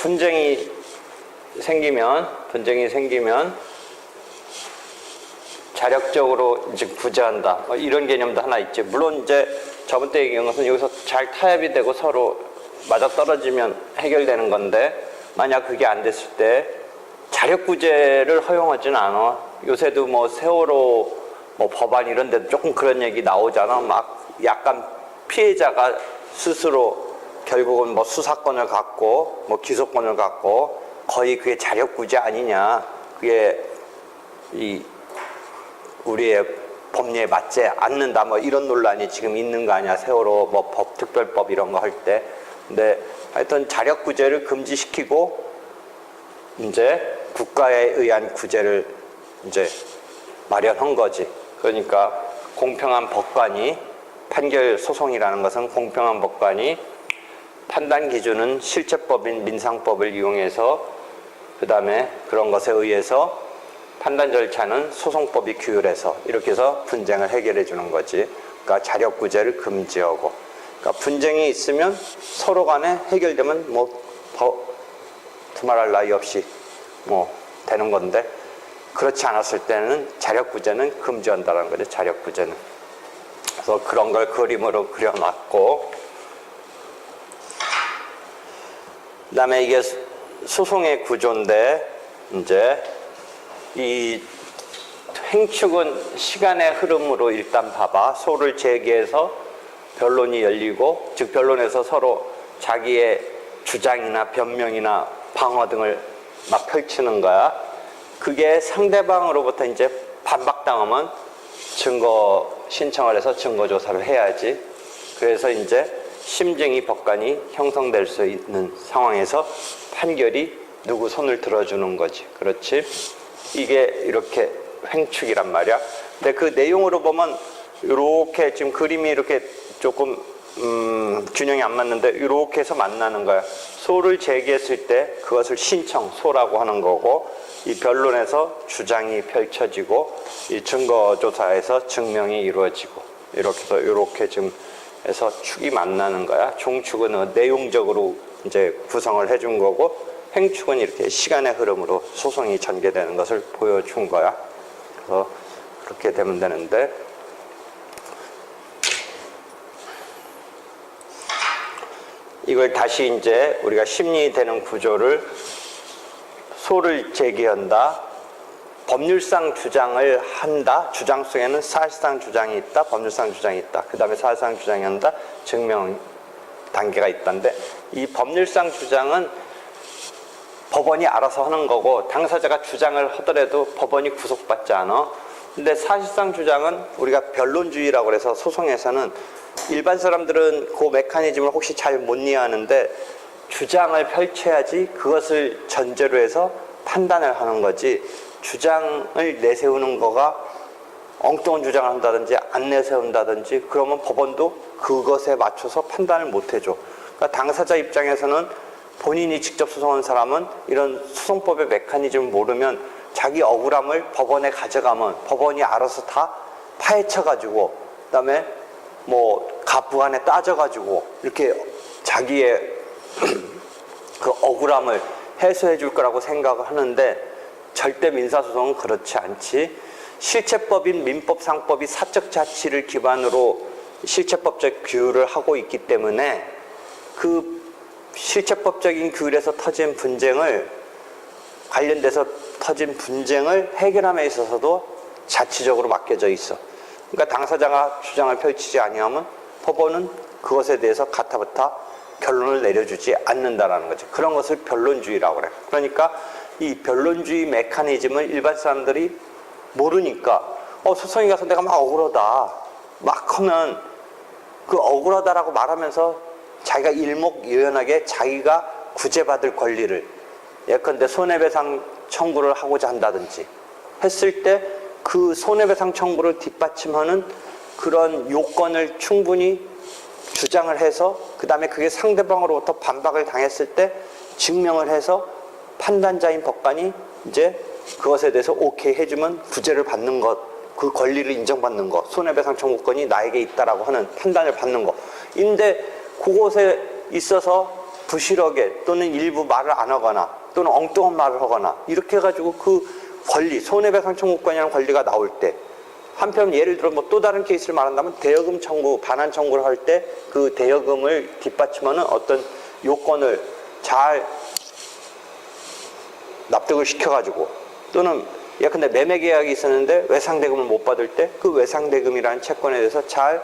분쟁이 생기면 자력적으로 이제 구제한다. 이런 개념도 하나 있지. 물론 이제 저번 때 얘기한 것은 여기서 잘 타협이 되고 서로 맞아떨어지면 해결되는 건데, 만약 그게 안 됐을 때 자력 구제를 허용하지는 않아. 요새도 뭐 세월호 뭐 법안 이런 데도 조금 그런 얘기 나오잖아. 막 약간 피해자가 스스로 결국은 뭐 수사권을 갖고 뭐 기소권을 갖고 거의 그게 자력 구제 아니냐. 그게 우리의 법리에 맞지 않는다. 뭐 이런 논란이 지금 있는 거 아니야. 세월호 뭐 특별법 이런 거 할 때. 근데 하여튼 자력 구제를 금지시키고 이제 국가에 의한 구제를 이제 마련한 거지. 그러니까 공평한 법관이, 판결 소송이라는 것은 공평한 법관이 판단 기준은 실체법인 민상법을 이용해서, 그 다음에 그런 것에 의해서 판단 절차는 소송법이 규율해서 이렇게 해서 분쟁을 해결해 주는 거지. 그러니까 자력 구제를 금지하고. 그러니까 분쟁이 있으면 서로 간에 해결되면 뭐 두말할 나위 없이 뭐 되는 건데, 그렇지 않았을 때는 자력 구제는 금지한다는 거죠. 자력 구제는. 그래서 그런 걸 그림으로 그려놨고, 그다음에 이게 소송의 구조인데, 이제 이 횡축은 시간의 흐름으로 일단 봐봐. 소를 제기해서 변론이 열리고, 즉 변론에서 서로 자기의 주장이나 변명이나 방어 등을 막 펼치는 거야. 그게 상대방으로부터 이제 반박당하면 증거 신청을 해서 증거 조사를 해야지. 그래서 이제 심증이 법관이 형성될 수 있는 상황에서 판결이 누구 손을 들어주는 거지. 그렇지? 이게 이렇게 횡축이란 말이야. 근데 그 내용으로 보면 이렇게 지금 그림이 이렇게 조금 균형이 안 맞는데 이렇게 해서 만나는 거야. 소를 제기했을 때 그것을 신청, 소라고 하는 거고, 이 변론에서 주장이 펼쳐지고, 이 증거조사에서 증명이 이루어지고, 이렇게 해서 이렇게 지금 해서 축이 만나는 거야. 종축은 내용적으로 이제 구성을 해준 거고, 횡축은 이렇게 시간의 흐름으로 소송이 전개되는 것을 보여준 거야. 그래서 그렇게 되면 되는데, 이걸 다시 이제 우리가 심리되는 구조를, 소를 제기한다, 법률상 주장을 한다, 주장 속에는 사실상 주장이 있다, 법률상 주장이 있다, 그 다음에 사실상 주장이 한다, 증명 단계가 있다는데, 이 법률상 주장은 법원이 알아서 하는 거고, 당사자가 주장을 하더라도 법원이 구속받지 않아. 근데 사실상 주장은 우리가 변론주의라고 해서 소송에서는 일반 사람들은 그 메커니즘을 혹시 잘 못 이해하는데, 주장을 펼쳐야지 그것을 전제로 해서 판단을 하는 거지, 주장을 내세우는 거가 엉뚱한 주장을 한다든지 안 내세운다든지 그러면 법원도 그것에 맞춰서 판단을 못 해줘. 그러니까 당사자 입장에서는 본인이 직접 소송한 사람은 이런 소송법의 메커니즘을 모르면 자기 억울함을 법원에 가져가면 법원이 알아서 다 파헤쳐가지고, 그 다음에 뭐 가부간에 따져가지고 이렇게 자기의 그 억울함을 해소해 줄 거라고 생각을 하는데, 절대 민사소송은 그렇지 않지. 실체법인 민법, 상법이 사적 자치를 기반으로 실체법적 규율을 하고 있기 때문에 그 실체법적인 규율에서 터진 분쟁을, 관련돼서 터진 분쟁을 해결함에 있어서도 자치적으로 맡겨져 있어. 그러니까 당사자가 주장을 펼치지 아니하면 법원은 그것에 대해서 가타부타 결론을 내려주지 않는다라는 거죠. 그런 것을 변론주의라고 그래. 그러니까 이 변론주의 메커니즘을 일반 사람들이 모르니까, 소송에 가서 내가 막 억울하다 막 하면 그 억울하다라고 말하면서 자기가 일목요연하게 자기가 구제받을 권리를, 예컨대 손해배상 청구를 하고자 한다든지 했을 때 그 손해배상 청구를 뒷받침하는 그런 요건을 충분히 주장을 해서, 그 다음에 그게 상대방으로부터 반박을 당했을 때 증명을 해서 판단자인 법관이 이제 그것에 대해서 오케이 해주면 구제를 받는 것, 그 권리를 인정받는 거, 손해배상 청구권이 나에게 있다라고 하는 판단을 받는 거. 인데 그곳에 있어서 부실하게 또는 일부 말을 안 하거나 또는 엉뚱한 말을 하거나 이렇게 해가지고 그 권리, 손해배상 청구권이라는 권리가 나올 때, 한편 예를 들어 뭐 또 다른 케이스를 말한다면 대여금 청구, 반환 청구를 할 때 그 대여금을 뒷받침하는 어떤 요건을 잘 납득을 시켜가지고, 또는 예컨대 매매 계약이 있었는데 외상대금을 못 받을 때 그 외상대금이라는 채권에 대해서 잘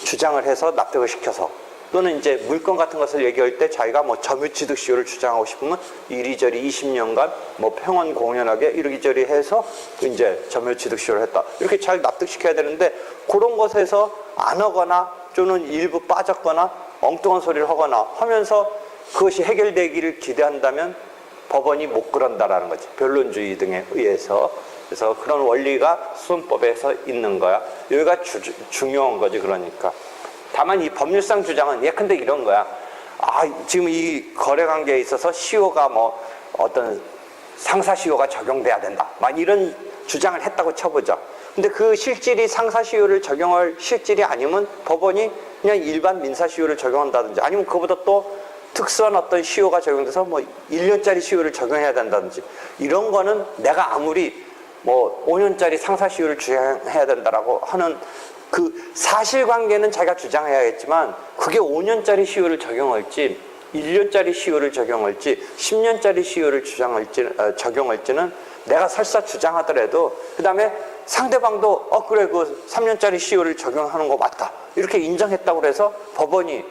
주장을 해서 납득을 시켜서, 또는 이제 물건 같은 것을 얘기할 때 자기가 뭐 점유취득시효를 주장하고 싶으면 이리저리 20년간 뭐 평온공연하게 이리저리 해서 이제 점유취득시효를 했다. 이렇게 잘 납득시켜야 되는데 그런 것에서 안 하거나 또는 일부 빠졌거나 엉뚱한 소리를 하거나 하면서 그것이 해결되기를 기대한다면 법원이 못 그런다라는 거지. 변론주의 등에 의해서. 그래서 그런 원리가 수선법에서 있는 거야. 여기가 중요한 거지. 그러니까. 다만 이 법률상 주장은 예컨대 이런 거야. 지금 이 거래관계에 있어서 시효가 뭐 어떤 상사시효가 적용돼야 된다. 막 이런 주장을 했다고 쳐보자. 근데 그 실질이 상사시효를 적용할 실질이 아니면 법원이 그냥 일반 민사시효를 적용한다든지, 아니면 그보다 또 특수한 어떤 시효가 적용돼서 뭐 1년짜리 시효를 적용해야 된다든지, 이런 거는 내가 아무리 뭐 5년짜리 상사시효를 주장해야 된다라고 하는 그 사실관계는 자기가 주장해야겠지만, 그게 5년짜리 시효를 적용할지 1년짜리 시효를 적용할지 10년짜리 시효를 적용할지는 내가 설사 주장하더라도 그 다음에 상대방도 그래 그 3년짜리 시효를 적용하는 거 맞다 이렇게 인정했다고 해서 법원이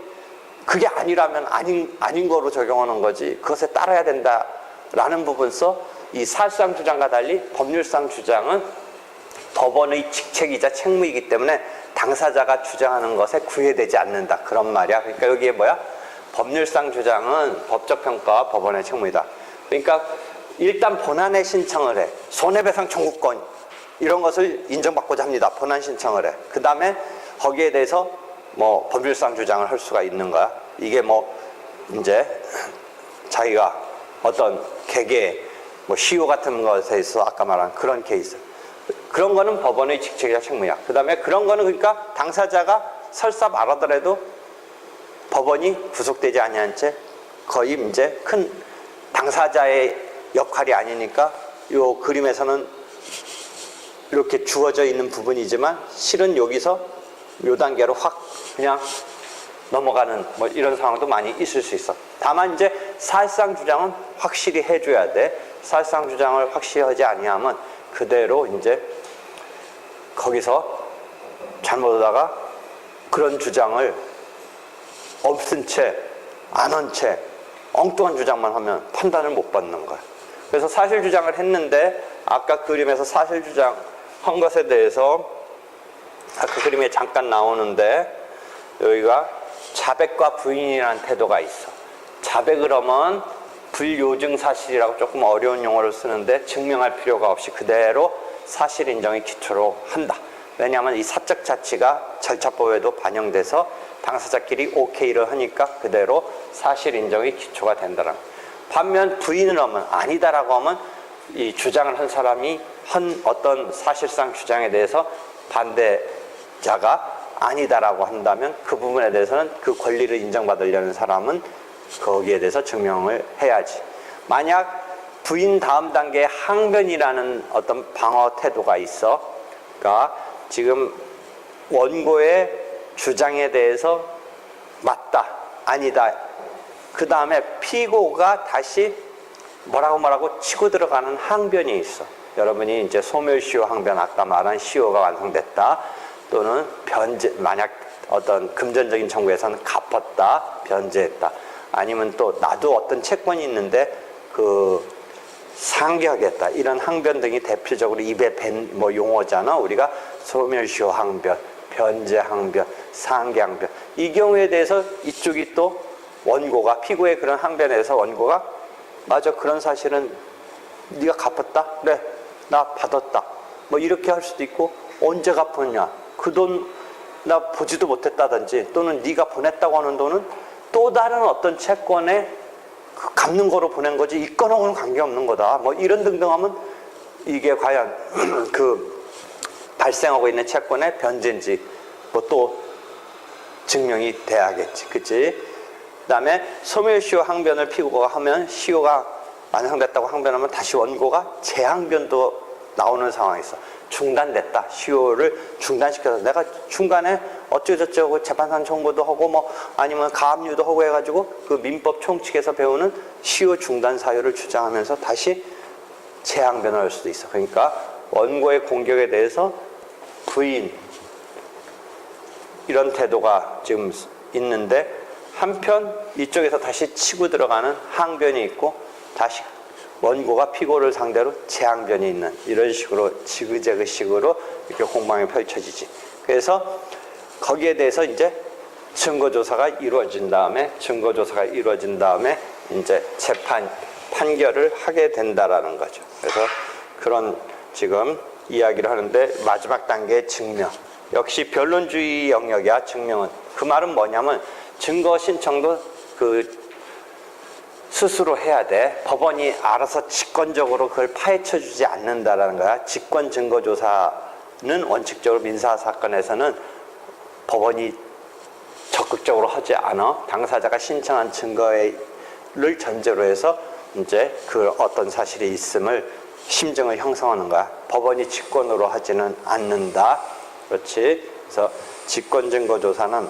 그게 아니라면 아닌 거로 적용하는 거지, 그것에 따라야 된다라는 부분서 이 사실상 주장과 달리 법률상 주장은 법원의 직책이자 책무이기 때문에 당사자가 주장하는 것에 구애되지 않는다, 그런 말이야. 그러니까 여기에 뭐야? 법률상 주장은 법적 평가와 법원의 책무이다. 그러니까 일단 본안에 신청을 해. 손해배상 청구권 이런 것을 인정받고자 합니다. 본안 신청을 해. 그 다음에 거기에 대해서 뭐 법률상 주장을 할 수가 있는 거야. 이게 뭐 이제 자기가 어떤 개개 뭐 시효 같은 것에 있어 아까 말한 그런 케이스, 그런 거는 법원의 직책이자 책무야. 그 다음에 그런 거는 그러니까 당사자가 설사 말하더라도 법원이 구속되지 아니한 채 거의 이제 큰 당사자의 역할이 아니니까 요 그림에서는 이렇게 주어져 있는 부분이지만 실은 여기서 요 단계로 확 그냥 넘어가는 뭐 이런 상황도 많이 있을 수 있어. 다만 이제 사실상 주장은 확실히 해줘야 돼. 사실상 주장을 확실히 하지 아니하면 그대로 이제 거기서 잘못하다가 그런 주장을 없은 채, 안 한 채 엉뚱한 주장만 하면 판단을 못 받는 거야. 그래서 사실 주장을 했는데 아까 그림에서 사실 주장 한 것에 대해서 아까 그림에 잠깐 나오는데 여기가 자백과 부인이라는 태도가 있어. 자백을 하면 불요증 사실이라고 조금 어려운 용어를 쓰는데 증명할 필요가 없이 그대로 사실 인정의 기초로 한다. 왜냐하면 이 사적 자치가 절차법에도 반영돼서 당사자끼리 오케이를 하니까 그대로 사실 인정의 기초가 된다는. 반면 부인을 하면 아니다라고 하면 이 주장을 한 사람이 한 어떤 사실상 주장에 대해서 반대자가 아니다라고 한다면 그 부분에 대해서는 그 권리를 인정받으려는 사람은 거기에 대해서 증명을 해야지. 만약 부인 다음 단계에 항변이라는 어떤 방어 태도가 있어. 그러니까 지금 원고의 주장에 대해서 맞다, 아니다. 그 다음에 피고가 다시 뭐라고 치고 들어가는 항변이 있어. 여러분이 이제 소멸시효 항변, 아까 말한 시효가 완성됐다. 또는 만약 어떤 금전적인 청구에서는 갚았다, 변제했다. 아니면 또 나도 어떤 채권이 있는데 상기하겠다. 이런 항변 등이 대표적으로 입에 밴 뭐 용어잖아. 우리가 소멸시효 항변, 변제 항변, 상기 항변. 이 경우에 대해서 이쪽이 또 원고가 피고의 그런 항변에 대해서 원고가 맞아, 그런 사실은 네가 갚았다? 그래, 나 받았다. 뭐 이렇게 할 수도 있고, 언제 갚았냐? 그 돈 나 보지도 못했다든지, 또는 네가 보냈다고 하는 돈은 또 다른 어떤 채권에 갚는 거로 보낸 거지 이 건하고는 관계없는 거다. 뭐 이런 등등 하면 이게 과연 그 발생하고 있는 채권의 변제인지 뭐 또 증명이 돼야겠지, 그치? 그다음에 소멸시효 항변을 피고가 하면 시효가 완성됐다고 항변하면 다시 원고가 재항변도 나오는 상황이 있어. 중단됐다. 시효를 중단시켜서 내가 중간에 어쩌고저쩌고 재판상 청구도 하고 뭐 아니면 가압류도 하고 해가지고 그 민법 총칙에서 배우는 시효 중단 사유를 주장하면서 다시 재항변을 할 수도 있어. 그러니까 원고의 공격에 대해서 부인 이런 태도가 지금 있는데 한편 이쪽에서 다시 치고 들어가는 항변이 있고 다시 원고가 피고를 상대로 재항변이 있는 이런 식으로 지그재그식으로 이렇게 공방이 펼쳐지지. 그래서 거기에 대해서 이제 증거조사가 이루어진 다음에 이제 판결을 하게 된다라는 거죠. 그래서 그런 지금 이야기를 하는데 마지막 단계의 증명. 역시 변론주의 영역이야, 증명은. 그 말은 뭐냐면 증거 신청도 스스로 해야 돼. 법원이 알아서 직권적으로 그걸 파헤쳐 주지 않는다라는 거야. 직권 증거조사는 원칙적으로 민사사건에서는 법원이 적극적으로 하지 않아. 당사자가 신청한 증거를 전제로 해서 이제 그 어떤 사실이 있음을 심증을 형성하는 거야. 법원이 직권으로 하지는 않는다. 그렇지? 그래서 직권 증거조사는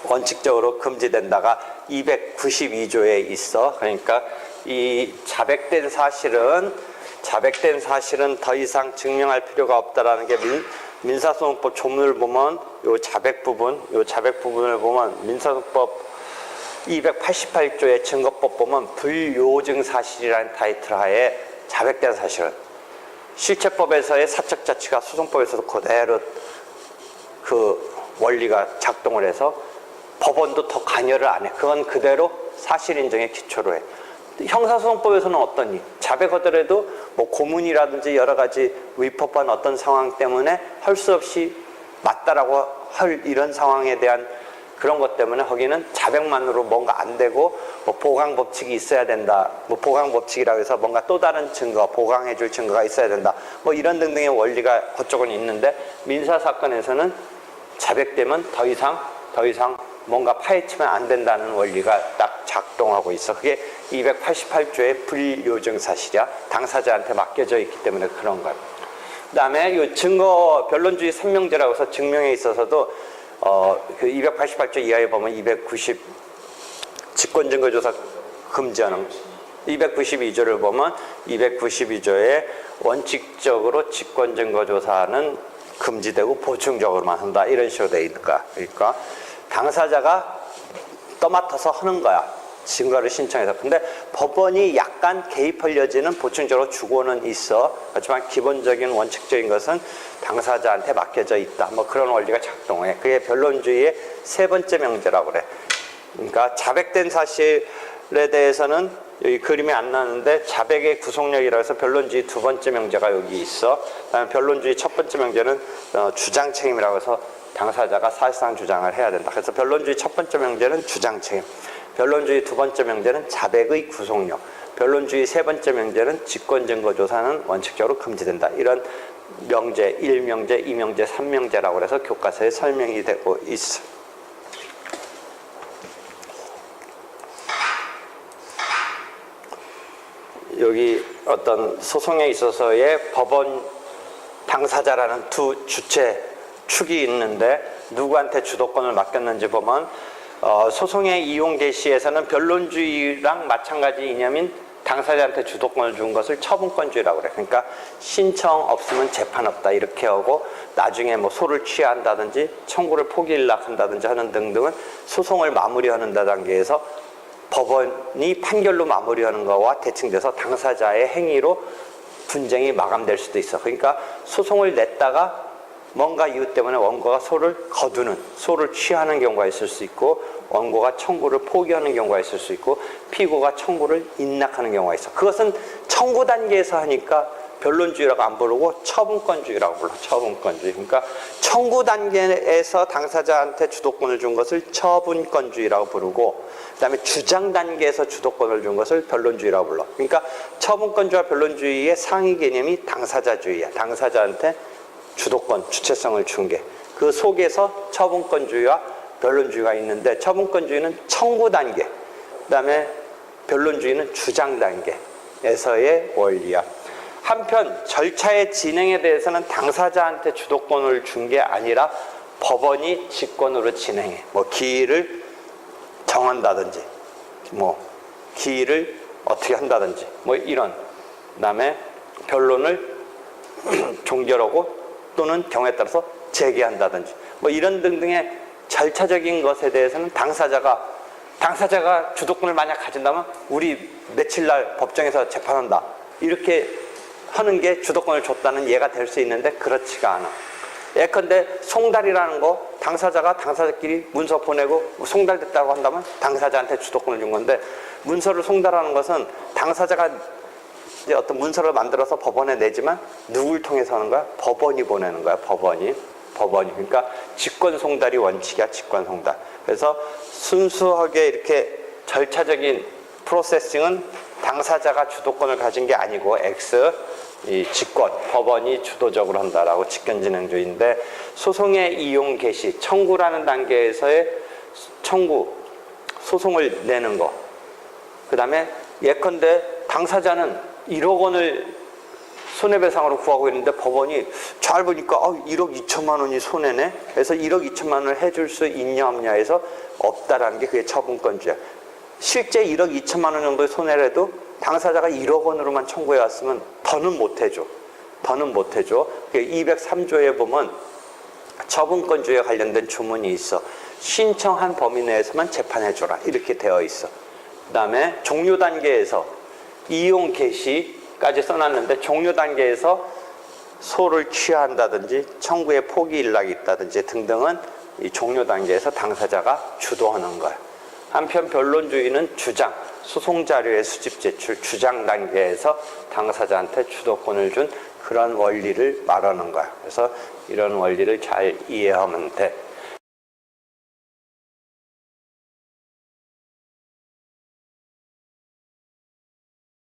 원칙적으로 금지된다가 292조에 있어. 그러니까 이 자백된 사실은 더 이상 증명할 필요가 없다라는 게 민사소송법 조문을 보면 요 자백 부분을 보면 민사소송법 288조의 증거법 보면 불요증 사실이라는 타이틀 하에 자백된 사실은 실체법에서의 사적 자치가 소송법에서도 그대로 그 원리가 작동을 해서 법원도 더 관여를 안 해. 그건 그대로 사실 인정에 기초로 해. 형사소송법에서는 어떠니? 자백하더라도 뭐 고문이라든지 여러 가지 위법한 어떤 상황 때문에 할 수 없이 맞다라고 할 이런 상황에 대한 그런 것 때문에 거기는 자백만으로 뭔가 안 되고 뭐 보강법칙이 있어야 된다. 뭐 보강법칙이라고 해서 뭔가 또 다른 증거, 보강해줄 증거가 있어야 된다. 뭐 이런 등등의 원리가 그쪽은 있는데 민사사건에서는 자백되면 더 이상 뭔가 파헤치면 안 된다는 원리가 딱 작동하고 있어. 그게 288조의 불요증 사실이야. 당사자한테 맡겨져 있기 때문에 그런 거야. 그 다음에 이 증거 변론주의 선명제라고 해서 증명에 있어서도 그 288조 이하에 보면 290 직권증거조사 금지하는 292조를 보면 292조에 원칙적으로 직권증거조사는 금지되고 보충적으로만 한다. 이런 식으로 돼 있는 거야. 그러니까 당사자가 떠맡아서 하는 거야. 증거를 신청해서. 근데 법원이 약간 개입할 여지는 보충적으로 주고는 있어. 그렇지만 기본적인 원칙적인 것은 당사자한테 맡겨져 있다. 뭐 그런 원리가 작동해. 그게 변론주의의 세 번째 명제라고 그래. 그러니까 자백된 사실에 대해서는 여기 그림이 안 나는데 자백의 구속력이라고 해서 변론주의 두 번째 명제가 여기 있어. 그다음에 변론주의 첫 번째 명제는 주장 책임이라고 해서 당사자가 사실상 주장을 해야 된다. 그래서 변론주의 첫 번째 명제는 주장 책임. 변론주의 두 번째 명제는 자백의 구속력. 변론주의 세 번째 명제는 직권증거조사는 원칙적으로 금지된다. 이런 명제, 1명제, 2명제, 3명제라고 해서 교과서에 설명이 되고 있어. 여기 어떤 소송에 있어서의 법원 당사자라는 두 주체 축이 있는데 누구한테 주도권을 맡겼는지 보면 소송의 이용 개시에서는 변론주의랑 마찬가지 이념인 당사자한테 주도권을 준 것을 처분권주의라고 그래. 그러니까 신청 없으면 재판 없다 이렇게 하고 나중에 뭐 소를 취한다든지 청구를 포기일락한다든지 하는 등등은 소송을 마무리하는 단계에서 법원이 판결로 마무리하는 거와 대칭돼서 당사자의 행위로 분쟁이 마감될 수도 있어. 그러니까 소송을 냈다가 뭔가 이유 때문에 원고가 소를 거두는, 소를 취하는 경우가 있을 수 있고 원고가 청구를 포기하는 경우가 있을 수 있고 피고가 청구를 인락하는 경우가 있어. 그것은 청구 단계에서 하니까 변론주의라고 안 부르고 처분권주의라고 불러. 처분권주의. 그러니까 청구 단계에서 당사자한테 주도권을 준 것을 처분권주의라고 부르고 그다음에 주장 단계에서 주도권을 준 것을 변론주의라고 불러. 그러니까 처분권주의와 변론주의의 상위 개념이 당사자주의야. 당사자한테 주도권, 주체성을 준 게. 그 속에서 처분권주의와 변론주의가 있는데 처분권주의는 청구 단계, 그다음에 변론주의는 주장 단계에서의 원리야. 한편 절차의 진행에 대해서는 당사자한테 주도권을 준 게 아니라 법원이 직권으로 진행해. 뭐 기일을 정한다든지, 뭐 기일을 어떻게 한다든지, 뭐 이런. 그다음에 변론을 종결하고 또는 경우에 따라서 재개한다든지, 뭐 이런 등등의 절차적인 것에 대해서는 당사자가 주도권을 만약 가진다면 우리 며칠 날 법정에서 재판한다 이렇게 하는 게 주도권을 줬다는 예가 될 수 있는데 그렇지가 않아. 예컨대 송달이라는 거 당사자가 당사자끼리 문서 보내고 송달됐다고 한다면 당사자한테 주도권을 준 건데, 문서를 송달하는 것은 당사자가 이제 어떤 문서를 만들어서 법원에 내지만 누굴 통해서 하는 거야? 법원이 보내는 거야. 법원이. 그러니까 직권 송달이 원칙이야. 직권 송달. 그래서 순수하게 이렇게 절차적인 프로세싱은 당사자가 주도권을 가진 게 아니고 이 직권, 법원이 주도적으로 한다라고 직권진행주의인데, 소송의 이용 개시, 청구라는 단계에서의 소송을 내는 거. 그 다음에 예컨대 당사자는 1억 원을 손해배상으로 구하고 있는데 법원이 잘 보니까 1억 2천만 원이 손해네. 그래서 1억 2천만 원을 해줄 수 있냐 없냐 해서 없다라는 게 그게 처분권주의야. 실제 1억 2천만 원 정도의 손해를 해도 당사자가 1억 원으로만 청구해 왔으면 더는 못 해줘. 203조에 보면 처분권주의에 관련된 주문이 있어. 신청한 범위 내에서만 재판해줘라 이렇게 되어 있어. 그 다음에 종료 단계에서 이용 개시까지 써놨는데, 종료 단계에서 소를 취하한다든지 청구의 포기 일락이 있다든지 등등은 이 종료 단계에서 당사자가 주도하는 거야. 한편 변론주의는 주장, 소송 자료의 수집 제출, 주장 단계에서 당사자한테 주도권을 준 그런 원리를 말하는 거야. 그래서 이런 원리를 잘 이해하면 돼.